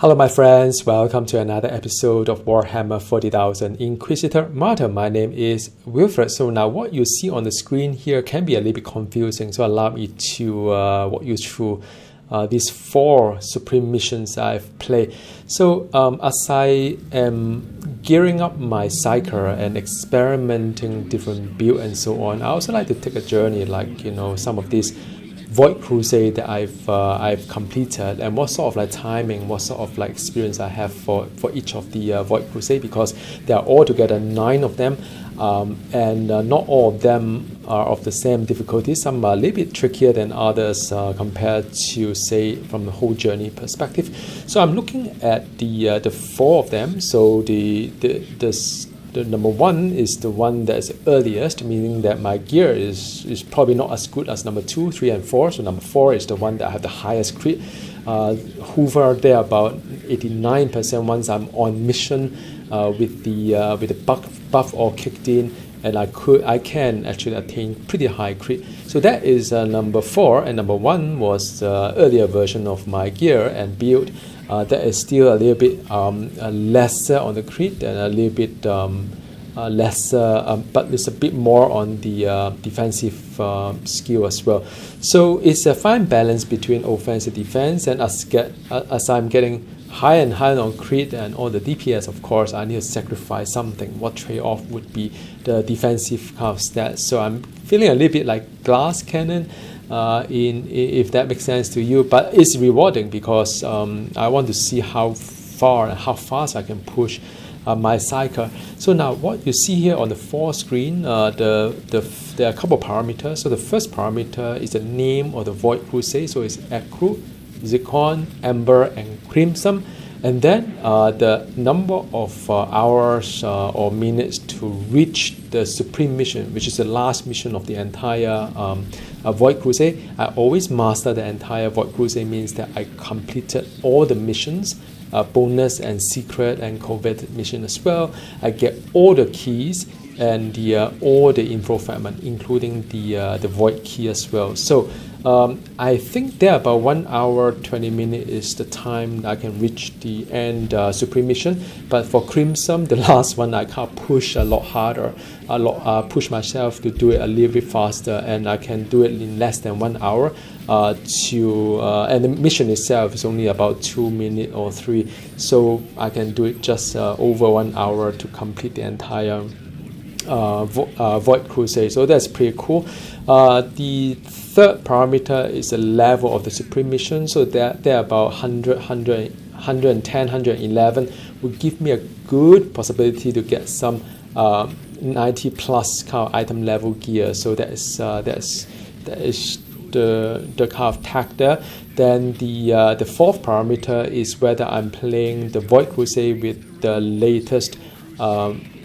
Hello my friends, welcome to another episode of Warhammer 40,000 Inquisitor Martyr. My name is Wilfred. So now what you see on the screen here can be a little bit confusing, so allow me to walk you through these 4 Supreme missions I've played. So as I am gearing up my Cycle and experimenting different build and so on, I also like to take a journey like, some of these Void Crusade that I've completed, and what sort of like timing, what sort of like experience I have for each of the Void Crusade, because there are altogether 9 of them, and not all of them are of the same difficulty. Some are a little bit trickier than others compared to, say, from the whole journey perspective. So I'm looking at the 4 of them. So the number 1 is the one that is earliest, meaning that my gear is probably not as good as number 2, 3, and 4. So number 4 is the one that I have the highest crit. Hover there about 89% once I'm on mission with the buff all kicked in, and I can actually attain pretty high crit. So that is number 4, and number 1 was the earlier version of my gear and build. That is still a little bit lesser on the crit and a little bit lesser, but it's a bit more on the defensive skill as well. So it's a fine balance between offense and defense, and as I'm getting higher and higher on crit and all the DPS, of course, I need to sacrifice something. What trade-off would be the defensive kind of stats? So I'm feeling a little bit like glass cannon, if that makes sense to you, but it's rewarding because I want to see how far and how fast I can push my Cycle. So now what you see here on the 4 screen, there are a couple of parameters. So the first parameter is the name of the Void Crusade, so it's Ecru, Zircon, Amber, and Crimson. And then the number of hours or minutes to reach the Supreme mission, which is the last mission of the entire Void Crusade. I always master the entire Void Crusade, means that I completed all the missions, bonus and secret and coveted mission as well. I get all the keys and all the info fragment, including the Void key as well. So I think there about 1 hour 20 minutes is the time I can reach the end Supreme mission. But for Crimson, the last one, I can't push a lot harder, push myself to do it a little bit faster, and I can do it in less than 1 hour. And the mission itself is only about 2 minutes or 3, so I can do it just over 1 hour to complete the entire Void Crusade. So that's pretty cool. The third parameter is the level of the Supreme mission. So they're about 100, 110, 111 would give me a good possibility to get some 90 plus kind of item level gear. So that is the kind of tag there. Then the fourth parameter is whether I'm playing the Void Crusade with the latest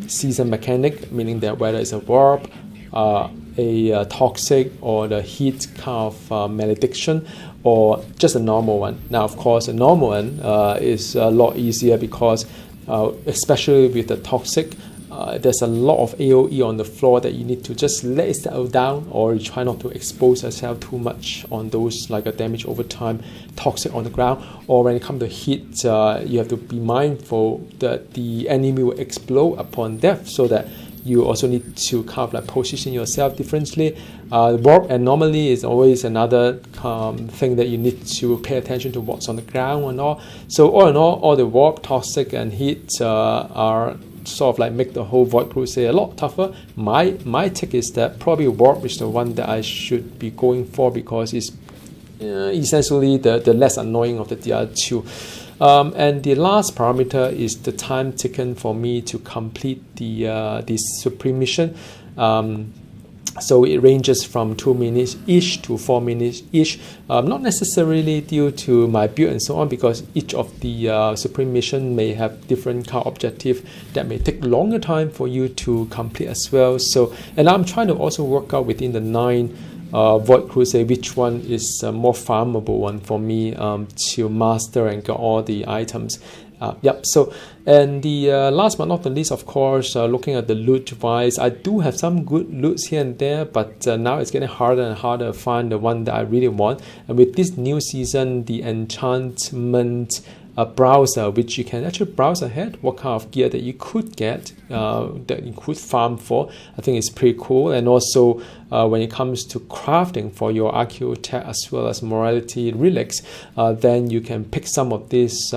season mechanic, meaning that whether it's a warp, a toxic, or the heat kind of malediction, or just a normal one. Now, of course, a normal one is a lot easier because, especially with the toxic, there's a lot of AoE on the floor that you need to just let it settle down, or you try not to expose yourself too much on those like a damage over time toxic on the ground. Or when it comes to heat, you have to be mindful that the enemy will explode upon death, so that you also need to kind of like position yourself differently. Warp anomaly is always another thing that you need to pay attention to, what's on the ground and all. So all in all the warp, toxic, and heat are sort of like make the whole Void Crusade a lot tougher. My take is that probably warp is the one that I should be going for, because it's essentially the less annoying of the other 2. And the last parameter is the time taken for me to complete this Supreme mission. So it ranges from 2 minutes ish to 4 minutes ish, not necessarily due to my build and so on, because each of the Supreme mission may have different kind of objective that may take longer time for you to complete as well. So, and I'm trying to also work out within the 9 Void Crusade which one is a more farmable one for me to master and get all the items. So And the last but not the least, of course, looking at the loot wise, I do have some good loots here and there, but now it's getting harder and harder to find the one that I really want. And with this new season, the enchantment browser, which you can actually browse ahead what kind of gear that you could get, that you could farm for, I think it's pretty cool. And also when it comes to crafting for your archaeotech as well as morality relics, then you can pick some of these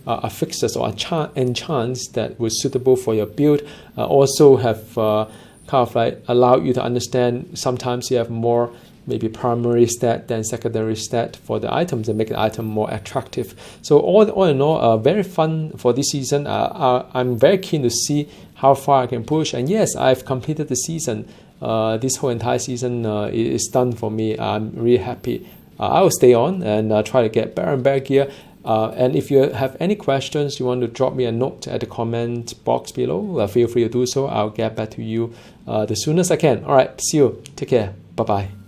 affixes or enchants that were suitable for your build. Also have kind of like allow you to understand sometimes you have more maybe primary stat than secondary stat for the items and make the item more attractive. So all in all, very fun for this season. I'm very keen to see how far I can push. And yes, I've completed the season. This whole entire season is done for me. I'm really happy. I will stay on and try to get better and better gear. And if you have any questions, you want to drop me a note at the comment box below, feel free to do so. I'll get back to you the soonest I can. All right, see you. Take care. Bye-bye.